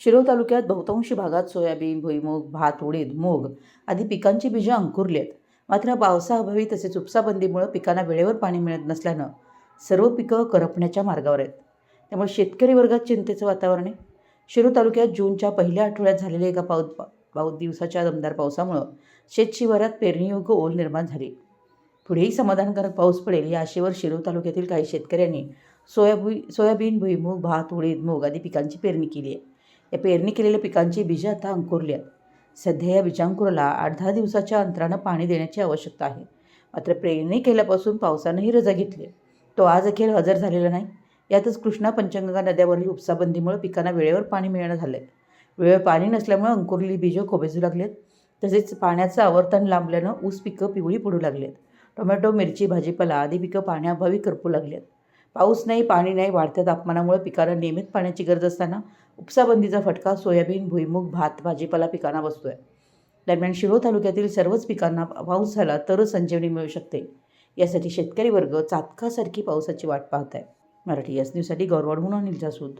शिरोळ तालुक्यात बहुतांशी भागात सोयाबीन, भुईमूग, भात, उडीद, मूग आदी पिकांची बीजं अंकुरली आहेत. मात्र पावसाअभावी तसेच उपसाबंदीमुळे पिकांना वेळेवर पाणी मिळत नसल्यानं सर्व पिकं करपण्याच्या मार्गावर आहेत. त्यामुळे शेतकरी वर्गात चिंतेचं वातावरण आहे. शिरोळ तालुक्यात जूनच्या पहिल्या आठवड्यात झालेल्या एका पाऊस दिवसाच्या दमदार पावसामुळे शेतशिवारात पेरणीयोग्य ओल निर्माण झाली. पुढेही समाधानकारक पाऊस पडेल या आशेवर शिरोळ तालुक्यातील काही शेतकऱ्यांनी सोयाबीन, भुईमूग, भात, उडीद, मूग आदी पिकांची पेरणी केली आहे. या पेरणी केलेल्या पिकांची बीजं आता अंकुरली आहेत. सध्या या बीजांकुराला 8-10 दिवसाच्या अंतरानं पाणी देण्याची आवश्यकता आहे. मात्र पेरणी केल्यापासून पावसानंही रजा घेतली. तो आज अखेर हजर झालेला नाही. यातच कृष्णा, पंचगंगा नद्यावरील उपसाबंदीमुळे पिकांना वेळेवर पाणी मिळणं झालं आहे. वेळेवर पाणी नसल्यामुळे अंकुरलेली बीजं खोबेजू लागलेत. तसेच पाण्याचं आवर्तन लांबल्यानं ऊस पिकं पिवळी पडू लागलेत. टोमॅटो, मिरची, भाजीपाला आदी पिकं पाण्याअभावी करपू लागली आहेत. पाऊस नाही, पाणी नाही, वाढत्या तापमानामुळे पिकांना नियमित पाण्याची गरज असताना उपसाबंदीचा फटका सोयाबीन, भुईमूग, भात, भाजीपाला पिकांना बसतोय. दरम्यान शिरोळ तालुक्यातील सर्वच पिकांना पाऊस झाला तरच संजीवनी मिळू शकते. यासाठी शेतकरी वर्ग चातकासारखी पावसाची वाट पाहत आहे. मराठी एस न्यूजसाठी गौरवाडहून अनिल जासूद.